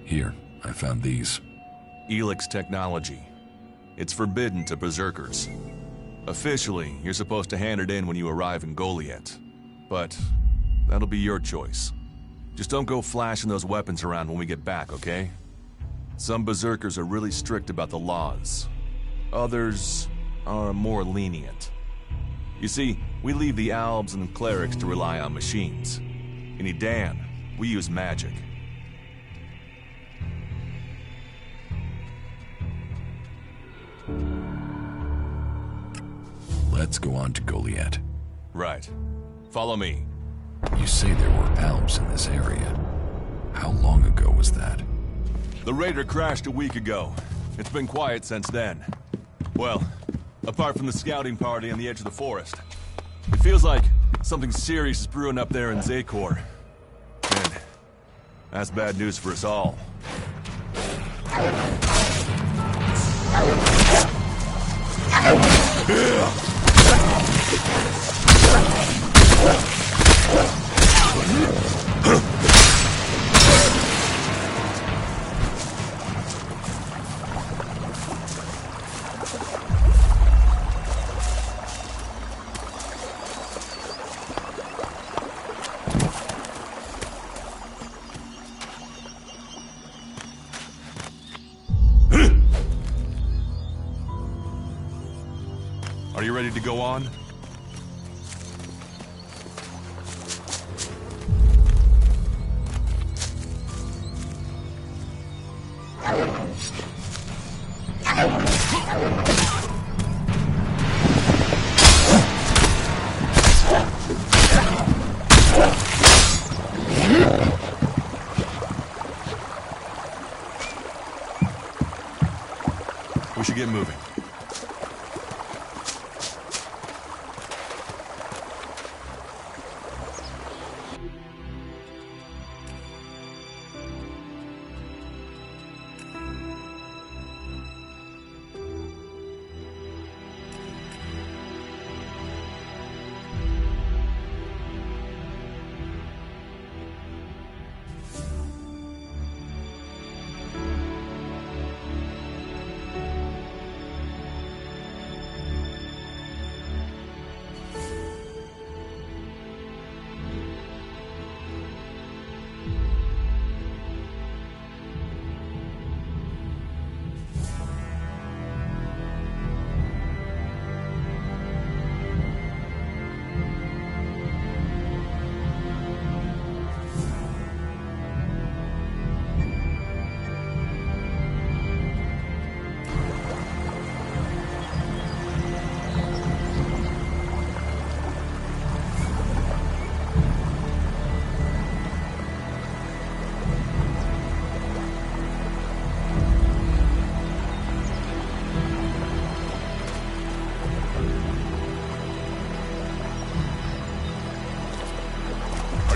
Here, I found these. Elix technology. It's forbidden to berserkers. Officially, you're supposed to hand it in when you arrive in Goliet. But that'll be your choice. Just don't go flashing those weapons around when we get back, okay? Some berserkers are really strict about the laws. Others are more lenient. You see, we leave the Albs and clerics to rely on machines. In Edan, we use magic. Let's go on to Goliet. Right. Follow me. You say there were Albs in this area. How long ago was that? The raider crashed a week ago. It's been quiet since then. Well, apart from the scouting party on the edge of the forest. It feels like something serious is brewing up there in Zakor. And that's bad news for us all. Are you ready to go on? We should get moving.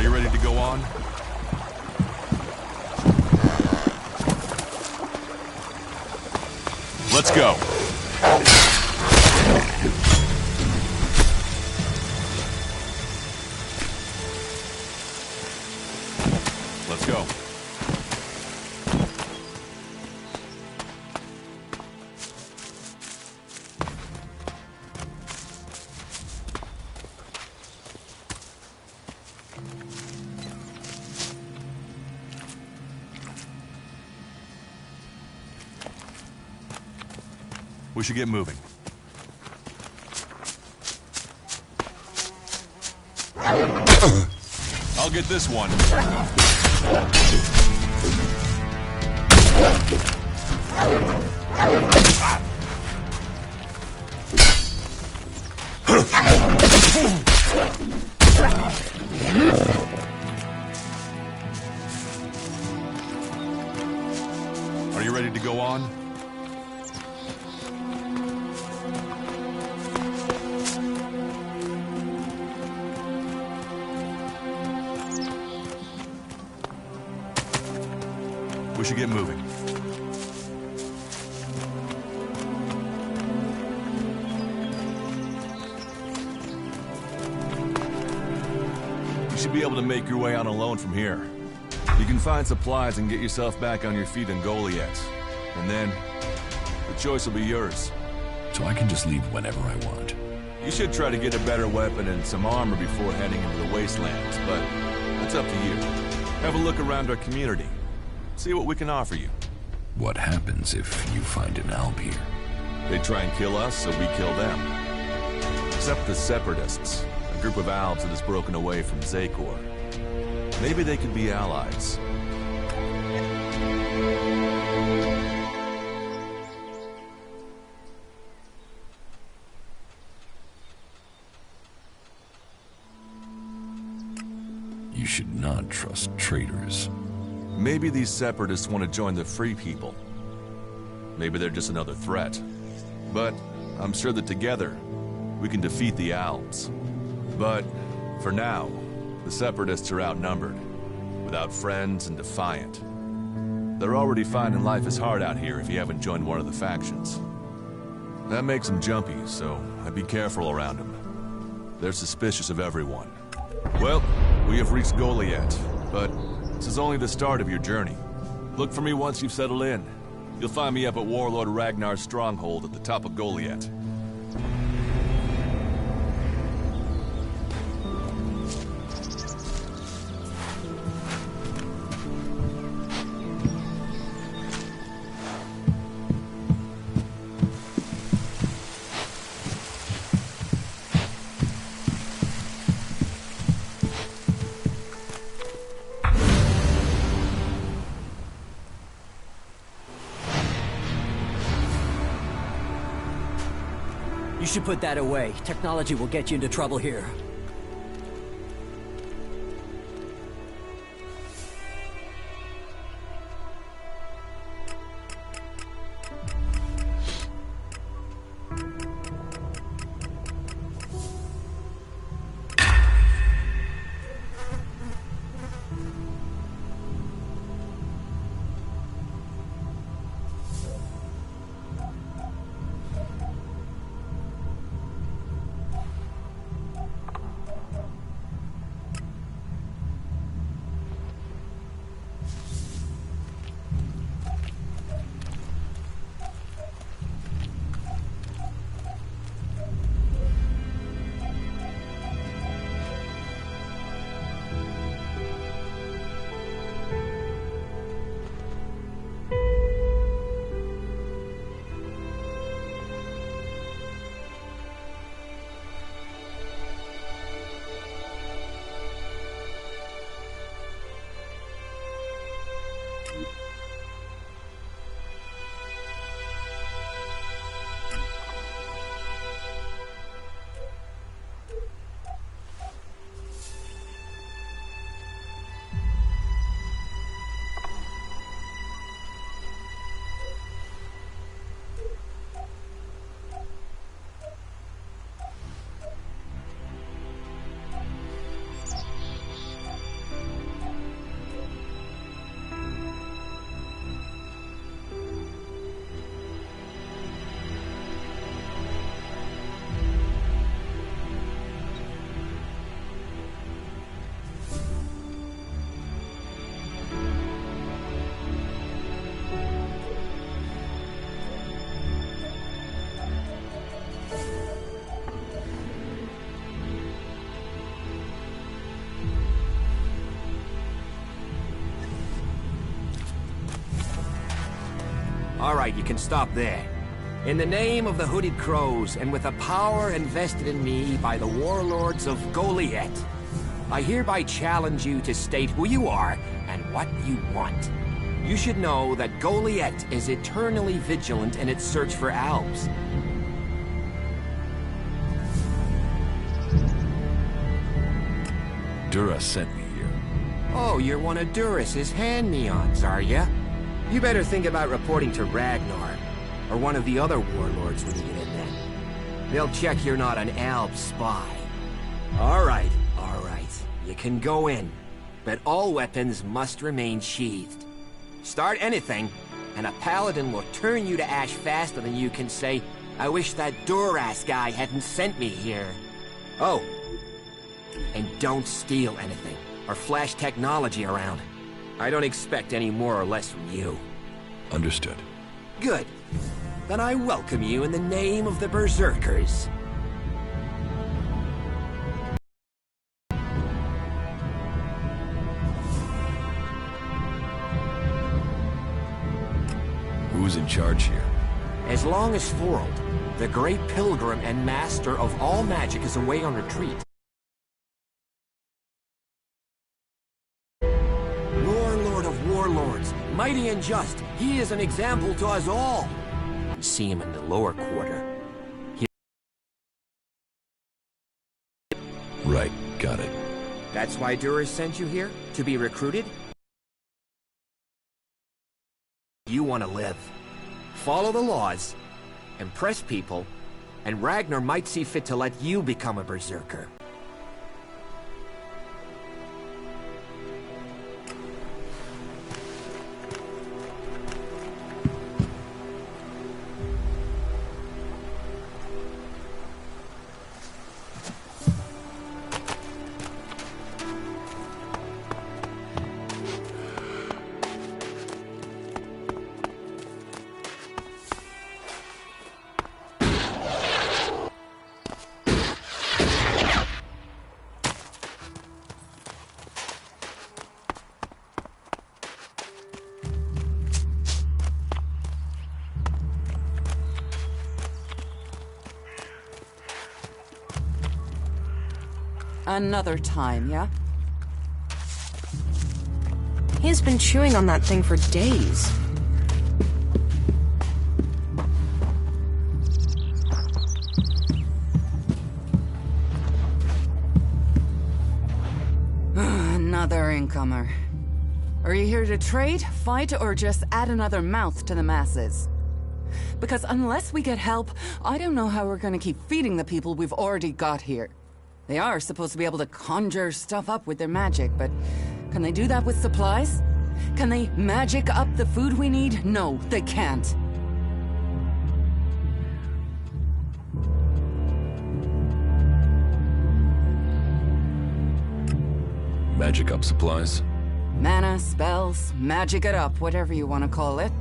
you ready to go on? Let's go. Let's go. We should get moving. I'll get this one. Are you ready to go on? We should get moving. You should be able to make your way out alone from here. You can find supplies and get yourself back on your feet in Goliath. And then, the choice will be yours. So I can just leave whenever I want. You should try to get a better weapon and some armor before heading into the wastelands, but that's up to you. Have a look around our community. See what we can offer you. What happens if you find an Alb here? They try and kill us, so we kill them. Except the Separatists, a group of Albs that has broken away from Xacor. Maybe they could be allies. You should not trust traitors. Maybe these Separatists want to join the Free People. Maybe they're just another threat. But I'm sure that together, we can defeat the Albs. But for now, the Separatists are outnumbered, without friends and defiant. They're already finding life is hard out here if you haven't joined one of the factions. That makes them jumpy, so I'd be careful around them. They're suspicious of everyone. Well, we have reached Goliath, but this is only the start of your journey. Look for me once you've settled in. You'll find me up at Warlord Ragnar's stronghold at the top of Goliath. You should put that away. Technology will get you into trouble here. All right, you can stop there. In the name of the Hooded Crows, and with a power invested in me by the warlords of Goliet, I hereby challenge you to state who you are and what you want. You should know that Goliet is eternally vigilant in its search for Albs. Dura sent me here. Oh, you're one of Duras's hand-me-ons, are ya? You better think about reporting to Ragnar, or one of the other warlords when you get in then. They'll check you're not an Alb spy. All right. You can go in, but all weapons must remain sheathed. Start anything, and a paladin will turn you to ash faster than you can say, "I wish that Duras guy hadn't sent me here." Oh, and don't steal anything, or flash technology around. I don't expect any more or less from you. Understood. Good. Then I welcome you in the name of the Berserkers. Who's in charge here? As long as Thorold, the great pilgrim and master of all magic, is away on retreat, Warlord of warlords, mighty and just, he is an example to us all. See him in the lower quarter. Right, got it. That's why Duras sent you here? To be recruited? You want to live. Follow the laws, impress people, and Ragnar might see fit to let you become a berserker. Another time, yeah? He's been chewing on that thing for days. Another incomer. Are you here to trade, fight, or just add another mouth to the masses? Because unless we get help, I don't know how we're gonna keep feeding the people we've already got here. They are supposed to be able to conjure stuff up with their magic, but can they do that with supplies? Can they magic up the food we need? No, they can't. Magic up supplies? Mana, spells, magic it up, whatever you want to call it.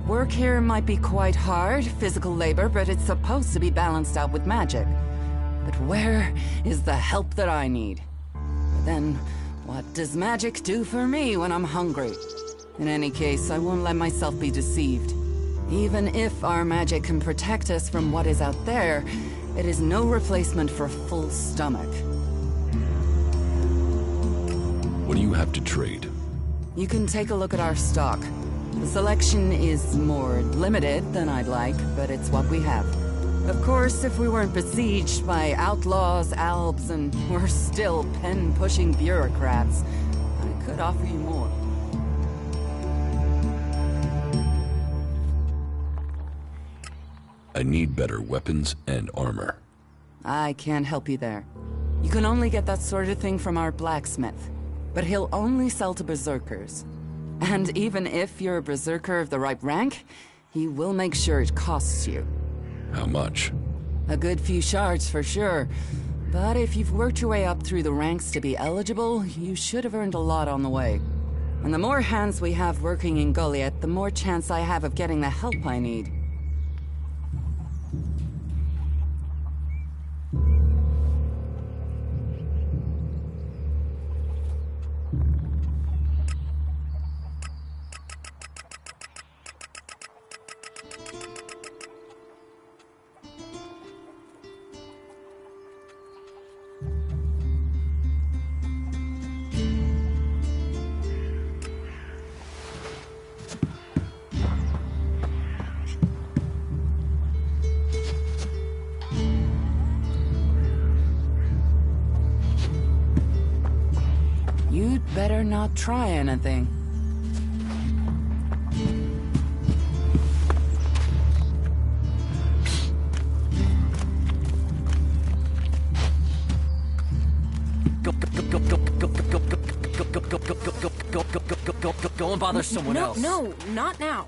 Work here might be quite hard, physical labor, but it's supposed to be balanced out with magic. But where is the help that I need? But then, what does magic do for me when I'm hungry? In any case, I won't let myself be deceived. Even if our magic can protect us from what is out there, it is no replacement for a full stomach. What do you have to trade? You can take a look at our stock. The selection is more limited than I'd like, but it's what we have. Of course, if we weren't besieged by outlaws, Albs, and we're still pen-pushing bureaucrats, I could offer you more. I need better weapons and armor. I can't help you there. You can only get that sort of thing from our blacksmith, but he'll only sell to berserkers. And even if you're a berserker of the right rank, he will make sure it costs you. How much? A good few shards for sure. But if you've worked your way up through the ranks to be eligible, you should have earned a lot on the way. And the more hands we have working in Goliet, the more chance I have of getting the help I need. You'd better not try anything. Go and bother someone else. No, not now.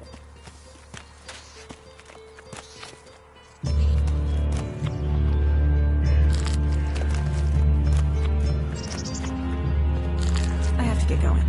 I have to get going.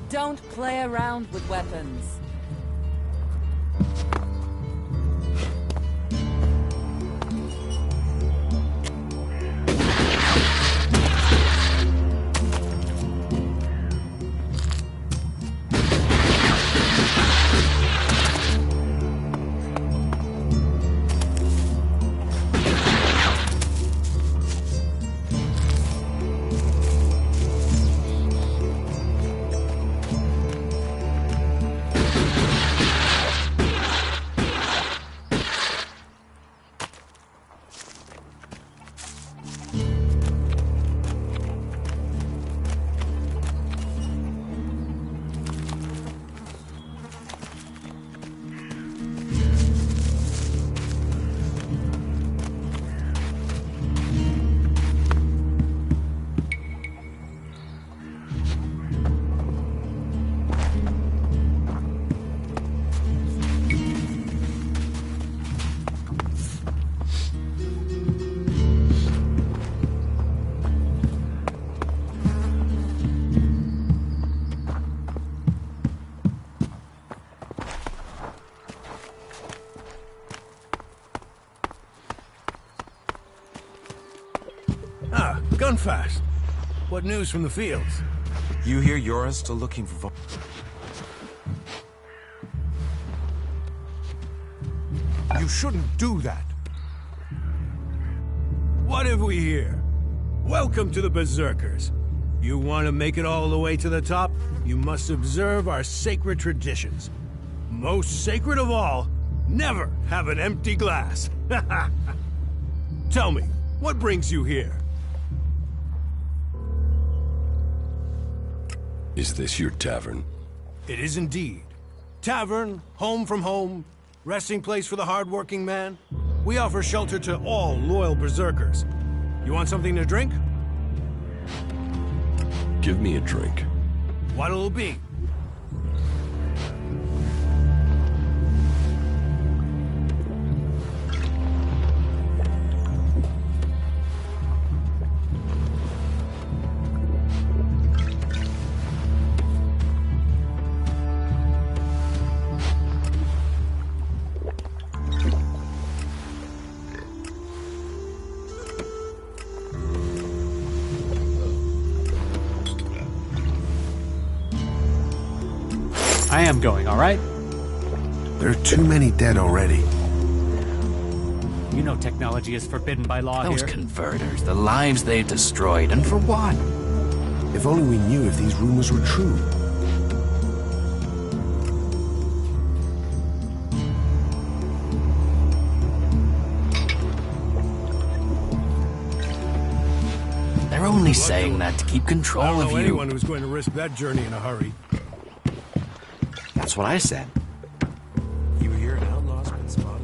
Don't play around with weapons. Gunfast. What news from the fields? You hear Yora's still looking for You shouldn't do that. What have we here? Welcome to the Berserkers. You want to make it all the way to the top? You must observe our sacred traditions. Most sacred of all, never have an empty glass. Tell me, what brings you here? Is this your tavern? It is indeed. Tavern, home from home, resting place for the hard-working man. We offer shelter to all loyal berserkers. You want something to drink? Give me a drink. What'll it be? I am going, all right? There are too many dead already. You know technology is forbidden by law Those here. converters, the lives they've destroyed, and for what? If only we knew if these rumors were true. They're only saying that to keep I control don't of know you. anyone who's going to risk that journey in a hurry. That's what I said. You hear an outlaw's been spotted?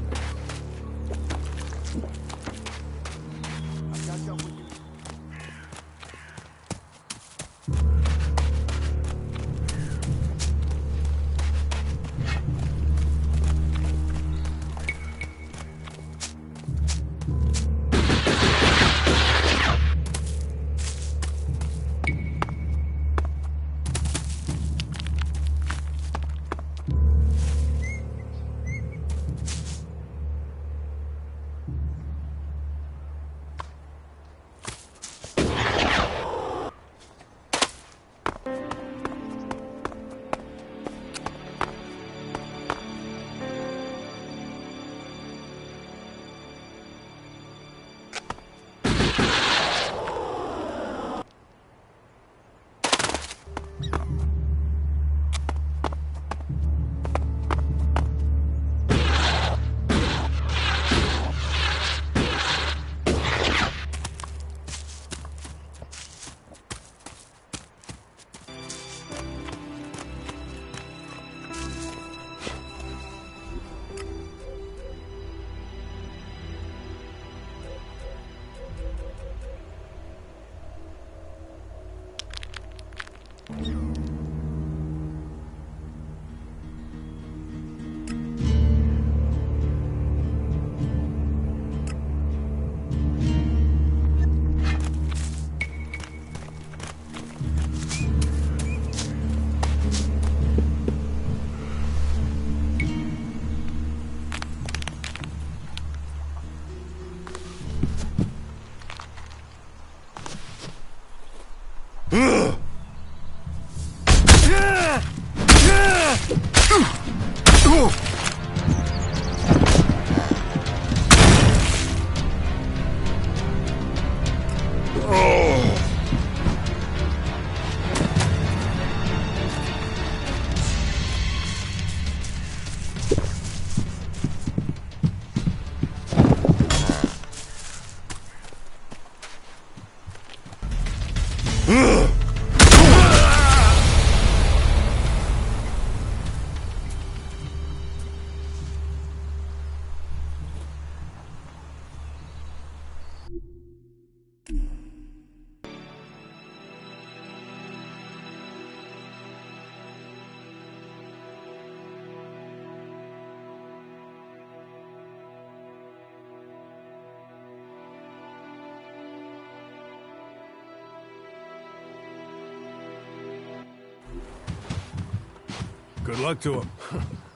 Good luck to him.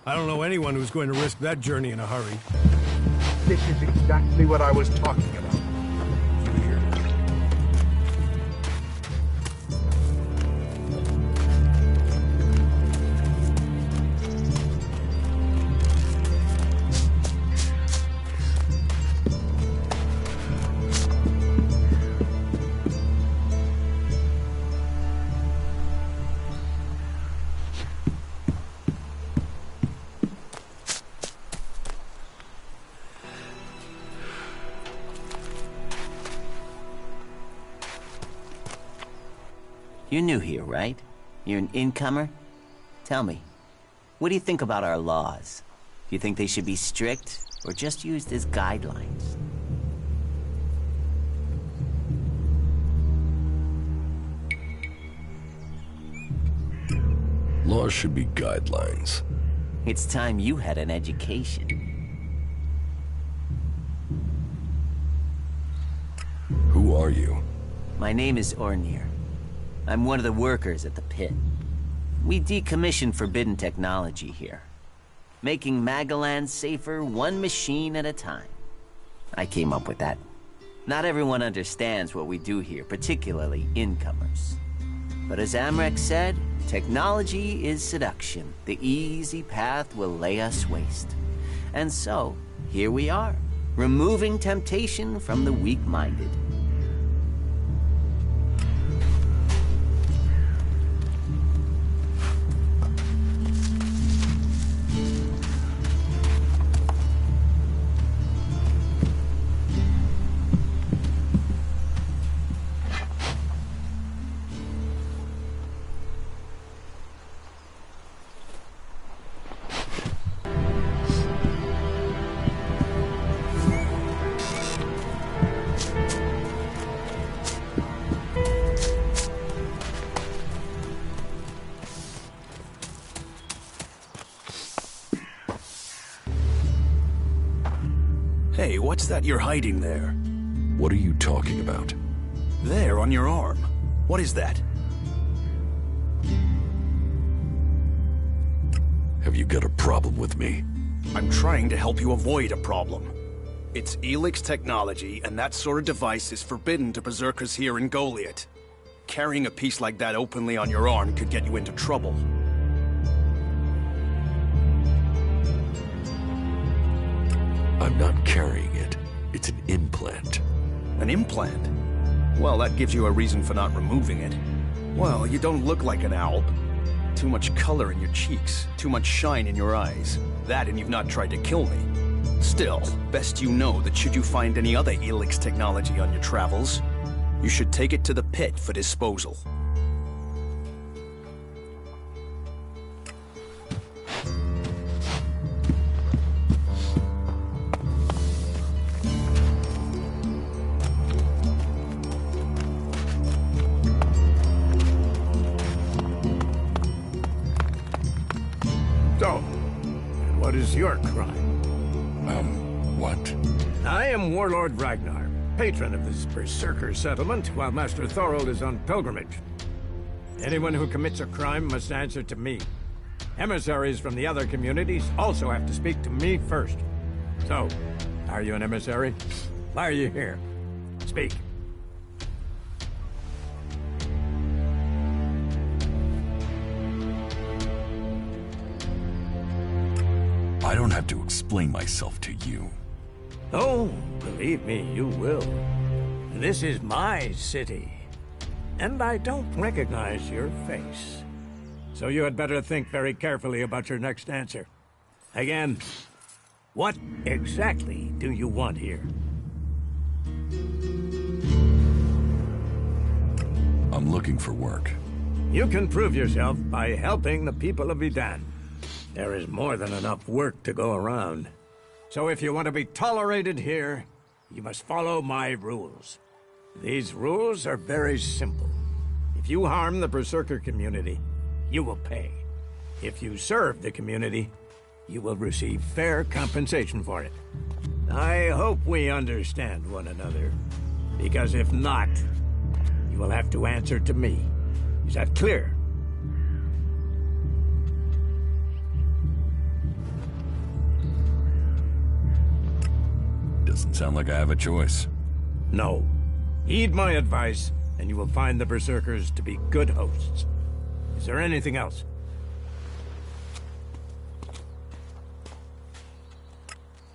I don't know anyone who's going to risk that journey in a hurry. This is exactly what I was talking about. You hear? You're new here, right? You're an incomer? Tell me, what do you think about our laws? Do you think they should be strict, or just used as guidelines? Laws should be guidelines. It's time you had an education. Who are you? My name is Ornir. I'm one of the workers at the pit. We decommission forbidden technology here, making Magaland safer one machine at a time. I came up with that. Not everyone understands what we do here, particularly incomers. But as Amrek said, technology is seduction. The easy path will lay us waste. And so, here we are, removing temptation from the weak-minded. Hey, what's that you're hiding there? What are you talking about? There, on your arm. What is that? Have you got a problem with me? I'm trying to help you avoid a problem. It's Elix technology, and that sort of device is forbidden to berserkers here in Goliath. Carrying a piece like that openly on your arm could get you into trouble. I'm not carrying it. It's an implant. An implant? Well, that gives you a reason for not removing it. Well, you don't look like an owl. Too much color in your cheeks, too much shine in your eyes. That and you've not tried to kill me. Still, best you know that should you find any other Elix technology on your travels, you should take it to the pit for disposal. So, what is your crime? What? I am Warlord Ragnar, patron of this Berserker settlement, while Master Thorold is on pilgrimage. Anyone who commits a crime must answer to me. Emissaries from the other communities also have to speak to me first. So, are you an emissary? Why are you here? Speak. I don't have to explain myself to you. Oh, believe me, you will. This is my city, and I don't recognize your face. So you had better think very carefully about your next answer. Again, what exactly do you want here? I'm looking for work. You can prove yourself by helping the people of Edan. There is more than enough work to go around. So if you want to be tolerated here, you must follow my rules. These rules are very simple. If you harm the Berserker community, you will pay. If you serve the community, you will receive fair compensation for it. I hope we understand one another, because if not, you will have to answer to me. Is that clear? Doesn't sound like I have a choice. No. Heed my advice, and you will find the Berserkers to be good hosts. Is there anything else?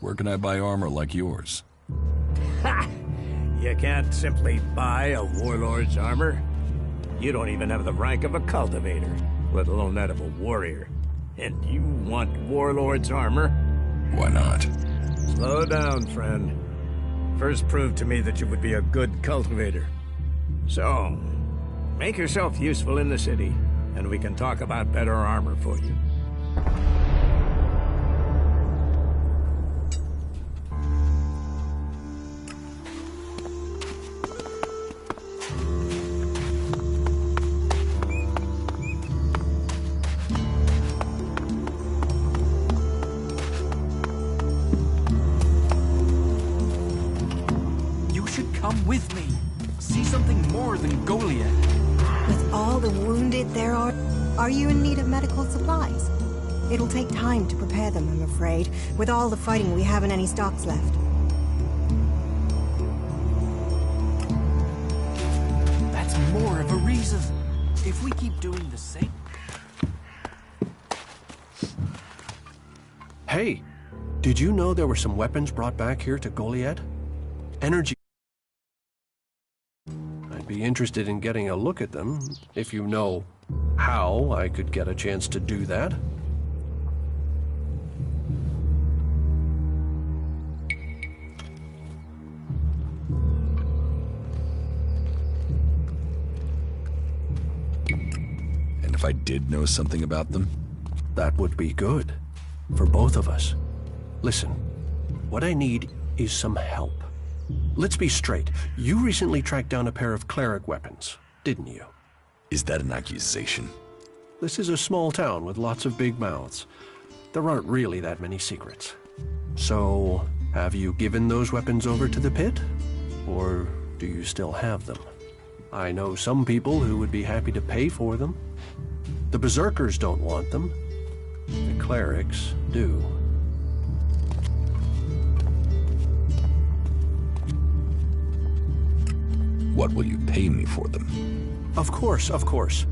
Where can I buy armor like yours? Ha! You can't simply buy a warlord's armor. You don't even have the rank of a cultivator, let alone that of a warrior. And you want warlord's armor? Why not? Slow down, friend. First prove to me that you would be a good cultivator. So, make yourself useful in the city, and we can talk about better armor for you. Come with me. See something more than Goliath. With all the wounded there are you in need of medical supplies? It'll take time to prepare them, I'm afraid. With all the fighting, we haven't any stocks left. That's more of a reason. If we keep doing the same... Hey, did you know there were some weapons brought back here to Goliath? Energy... I'd be interested in getting a look at them, if you know how I could get a chance to do that. And if I did know something about them? That would be good. For both of us. Listen, what I need is some help. Let's be straight. You recently tracked down a pair of cleric weapons, didn't you? Is that an accusation? This is a small town with lots of big mouths. There aren't really that many secrets. So, have you given those weapons over to the pit? Or do you still have them? I know some people who would be happy to pay for them. The Berserkers don't want them. The clerics do. What will you pay me for them? Of course, of course.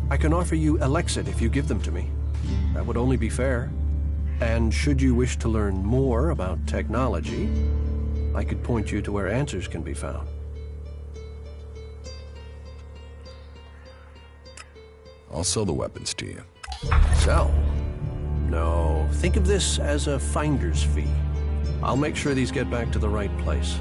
I can offer you Elexit if you give them to me. That would only be fair. And should you wish to learn more about technology, I could point you to where answers can be found. I'll sell the weapons to you. Sell? No, think of this as a finder's fee. I'll make sure these get back to the right place.